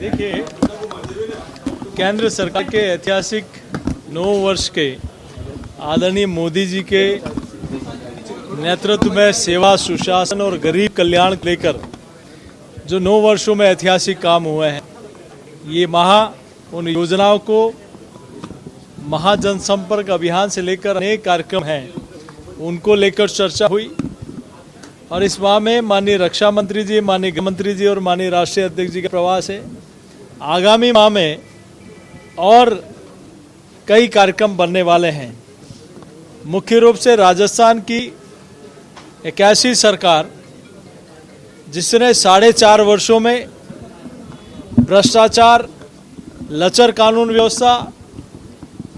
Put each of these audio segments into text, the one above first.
देखिए, केंद्र सरकार के ऐतिहासिक 9 वर्ष के आदरणीय मोदी जी के नेतृत्व में सेवा, सुशासन और गरीब कल्याण को लेकर जो 9 वर्षों में ऐतिहासिक काम हुए हैं, ये उन योजनाओं को महाजनसंपर्क अभियान से लेकर अनेक कार्यक्रम हैं, उनको लेकर चर्चा हुई। और इस माह में माननीय रक्षा मंत्री जी, माननीय गृह मंत्री जी और माननीय राष्ट्रीय अध्यक्ष जी का प्रवास है। आगामी माह में और कई कार्यक्रम बनने वाले हैं। मुख्य रूप से राजस्थान की एक ऐसी सरकार जिसने 4.5 वर्षों में भ्रष्टाचार, लचर कानून व्यवस्था,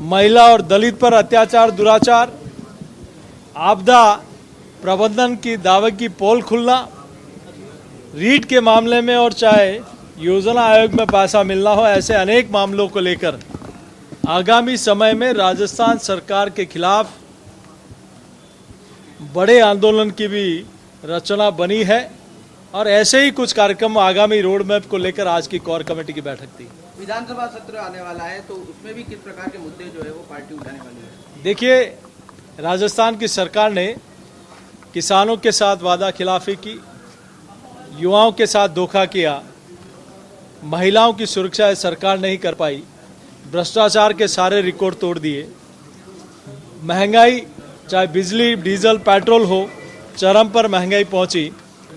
महिला और दलित पर अत्याचार, दुराचार, आपदा प्रबंधन की दावे की पोल खुलना, रीट के मामले में और चाहे योजना आयोग में पैसा मिलना हो, ऐसे अनेक मामलों को लेकर आगामी समय में राजस्थान सरकार के खिलाफ बड़े आंदोलन की भी रचना बनी है। और ऐसे ही कुछ कार्यक्रम आगामी रोड मैप को लेकर आज की कोर कमेटी की बैठक थी। विधानसभा सत्र आने वाला है, तो उसमें भी किस प्रकार के मुद्दे जो है वो पार्टी उठाने वाली है? देखिए, राजस्थान की सरकार ने किसानों के साथ वादा खिलाफी की, युवाओं के साथ धोखा किया, महिलाओं की सुरक्षा सरकार नहीं कर पाई, भ्रष्टाचार के सारे रिकॉर्ड तोड़ दिए, महंगाई चाहे बिजली, डीजल, पेट्रोल हो, चरम पर महंगाई पहुंची।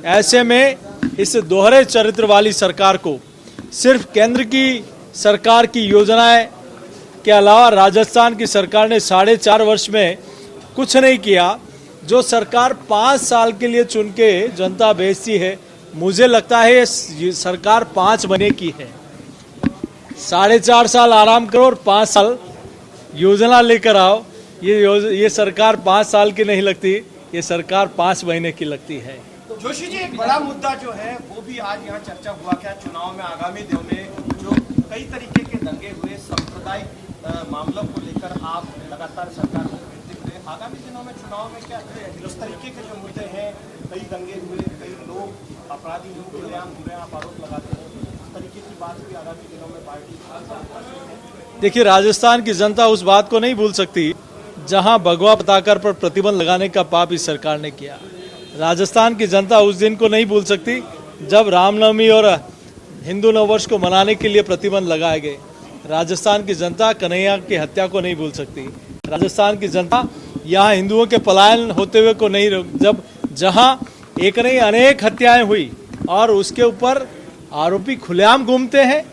ऐसे में इस दोहरे चरित्र वाली सरकार को सिर्फ केंद्र की सरकार की योजनाएं के अलावा राजस्थान की सरकार ने 4.5 वर्ष में कुछ नहीं किया। जो सरकार 5 साल के लिए चुन के जनता भेजती है, मुझे लगता है ये सरकार 5 महीने की है। 4.5 साल आराम करो और 5 साल योजना लेकर आओ। ये सरकार 5 साल की नहीं लगती, ये सरकार 5 महीने की लगती है। जोशी जी, एक बड़ा मुद्दा जो है वो भी आज यहाँ चर्चा हुआ क्या चुनाव में आगामी दिनों में जो कई तरीके के दंगे हुए, सांप्रदायिक मामलों को लेकर आप लगातार सरकार को घेरते हुए, आगामी दिनों में चुनाव में क्या इस तरीके के जो मुद्दे हैं, कई दंगे हुए, कई लोग अपराधी खुलेआम हुए, आप आरोप लगाते हैं, इस तरीके की बात भी आगामी दिनों में पार्टी? देखिए, राजस्थान की जनता उस बात को नहीं भूल सकती जहां भगवा पताका पर प्रतिबंध लगाने का पाप इस सरकार ने किया। राजस्थान की जनता उस दिन को नहीं भूल सकती जब रामनवमी और हिंदू नववर्ष को मनाने के लिए प्रतिबंध लगाए गए। राजस्थान की जनता कन्हैया की हत्या को नहीं भूल सकती। राजस्थान की जनता यहाँ हिंदुओं के पलायन होते हुए को नहीं, जहां एक नहीं अनेक हत्याएं हुई और उसके ऊपर आरोपी खुलेआम घूमते हैं।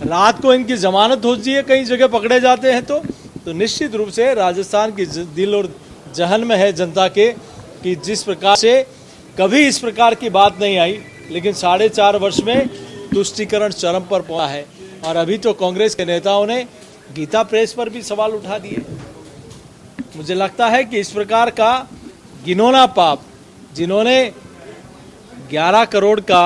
रात को इनकी जमानत होती है, कई जगह पकड़े जाते हैं। तो निश्चित रूप से राजस्थान की दिल और जहन में है जनता के कि जिस प्रकार से कभी इस प्रकार की बात नहीं आई, लेकिन 4.5 वर्ष में तुष्टीकरण चरम पर पहुंचा है। और अभी तो कांग्रेस के नेताओं ने गीता प्रेस पर भी सवाल उठा दिए। मुझे लगता है कि इस प्रकार का घिनौना पाप, जिन्होंने 11 करोड़ का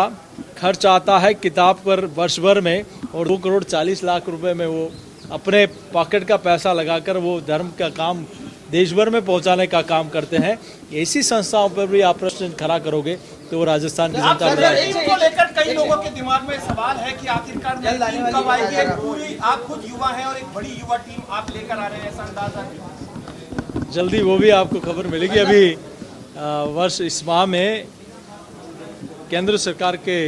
खर्च आता है किताब पर वर्ष भर में और 2 करोड़ 40 लाख रुपए में वो अपने पॉकेट का पैसा लगाकर वो धर्म का काम देश भर में पहुंचाने का काम करते हैं, ऐसी संस्थाओं पर भी आप प्रश्न खड़ा करोगे तो वो राजस्थान की जनता को लेकर कई लोगों के दिमाग में सवाल है कि आखिरकार टीम कब आएगी? एक पूरी, आप खुद युवा हैं और एक बड़ी युवा टीम आप लेकर आ रहे हैं, ऐसा अंदाजा है? जल्दी वो भी आपको खबर मिलेगी। अभी वर्ष इस माह में केंद्र सरकार के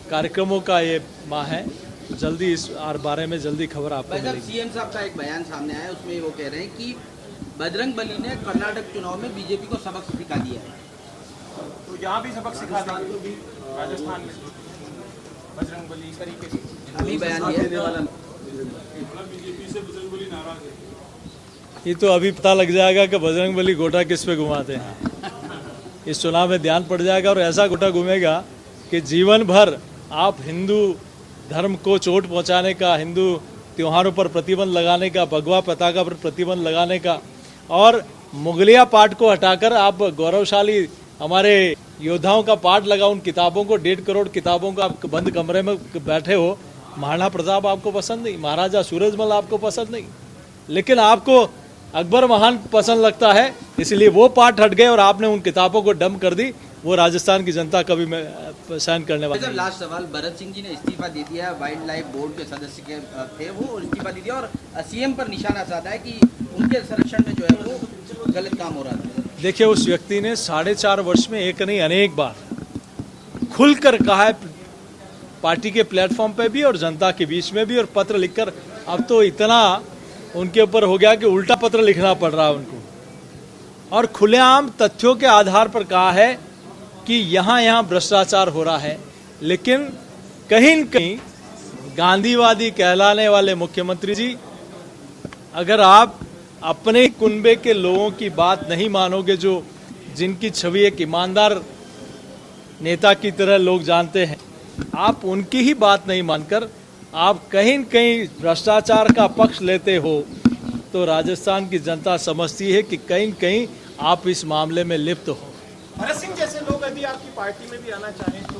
कार्यक्रमों का ये माह है, जल्दी इस बारे में जल्दी खबर आपको मिलेगी। सीएम साहब का एक बयान सामने आया, उसमें वो कह रहे हैं कि बजरंगबली ने कर्नाटक चुनाव में बीजेपी को सबक सिखा दिया है। तो यहाँ भी सबक सिखा देंगे राजस्थान में बजरंगबली इस तरीके से अभी बयान दिया वाला बीजेपी से बजरंगबली नाराज है। ये तो अभी पता लग जाएगा कि बजरंगबली गोटा किस पे घुमाते हैं। इस चुनाव में ध्यान पड़ जाएगा और ऐसा गोटा घूमेगा कि जीवन भर आप हिंदू धर्म को चोट पहुंचाने का, हिंदू त्योहारों पर प्रतिबंध लगाने का, भगवा पताका पर प्रतिबंध लगाने का और मुगलिया पाठ को हटाकर आप गौरवशाली हमारे योद्धाओं का पाठ लगा, उन किताबों को 1.5 करोड़ किताबों का आप बंद कमरे में बैठे हो। महाराणा प्रताप आपको पसंद नहीं, महाराजा सूरजमल आपको पसंद नहीं, लेकिन आपको अकबर महान पसंद लगता है, इसलिए वो पाठ हट गए और आपने उन किताबों को डंप कर दी वो राजस्थान की जनता कभी सहन करने वाली सर नहीं। लास्ट सवाल, भरत सिंह जी ने इस्तीफा दे दिया, वाइल्ड लाइफ बोर्ड के सदस्य के थे वो, और इस्तीफा दे दिया और सीएम पर निशाना साधा है कि उनके संरक्षण में जो है वो गलत काम हो रहा था। देखिए, उस व्यक्ति ने 4.5 वर्ष में एक नहीं अनेक बार खुलकर कहा है, पार्टी के प्लेटफॉर्म पे भी और जनता के बीच में भी, और पत्र लिखकर। अब तो इतना उनके ऊपर हो गया कि उल्टा पत्र लिखना पड़ रहा है उनको, और खुलेआम तथ्यों के आधार पर कहा है कि यहाँ भ्रष्टाचार हो रहा है। लेकिन कहीं न कहीं गांधीवादी कहलाने वाले मुख्यमंत्री जी, अगर आप अपने कुनबे के लोगों की बात नहीं मानोगे, जो जिनकी छवि एक ईमानदार नेता की तरह लोग जानते हैं, आप उनकी ही बात नहीं मानकर आप कहीं न कहीं भ्रष्टाचार का पक्ष लेते हो, तो राजस्थान की जनता समझती है कि कहीं न कहीं आप इस मामले में लिप्त हो। भरत सिंह जैसे लोग यदि आपकी पार्टी में भी आना चाहें तो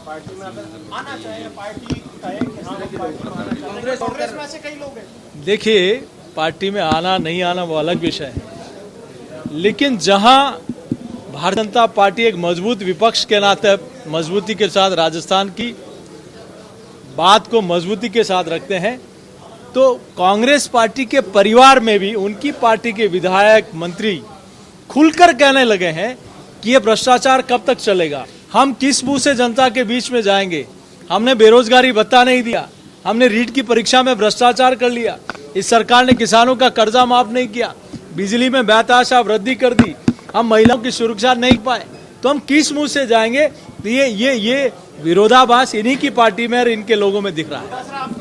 पार्टी में अगर आना चाहें, पार्टी कहे कि हाँ हम पार्टी में आना चाहते हैं, कांग्रेस में ऐसे कई लोग हैं। देखिए, पार्टी में आना नहीं आना वो अलग विषय है, लेकिन जहां भारतीय जनता पार्टी एक मजबूत विपक्ष के नाते मजबूती के साथ राजस्थान की बात को मजबूती के साथ रखते हैं, तो कांग्रेस पार्टी के परिवार में भी उनकी पार्टी के विधायक मंत्री खुलकर कहने लगे हैं कि ये भ्रष्टाचार कब तक चलेगा, हम किस मुंह से जनता के बीच में जाएंगे। हमने बेरोजगारी भत्ता नहीं दिया, हमने रीट की परीक्षा में भ्रष्टाचार कर लिया, इस सरकार ने किसानों का कर्जा माफ नहीं किया, बिजली में बेतहाशा वृद्धि कर दी, हम महिलाओं की सुरक्षा नहीं पाए, तो हम किस मुंह से जाएंगे। तो ये विरोधाभास इन्हीं की पार्टी में और इनके लोगों में दिख रहा है।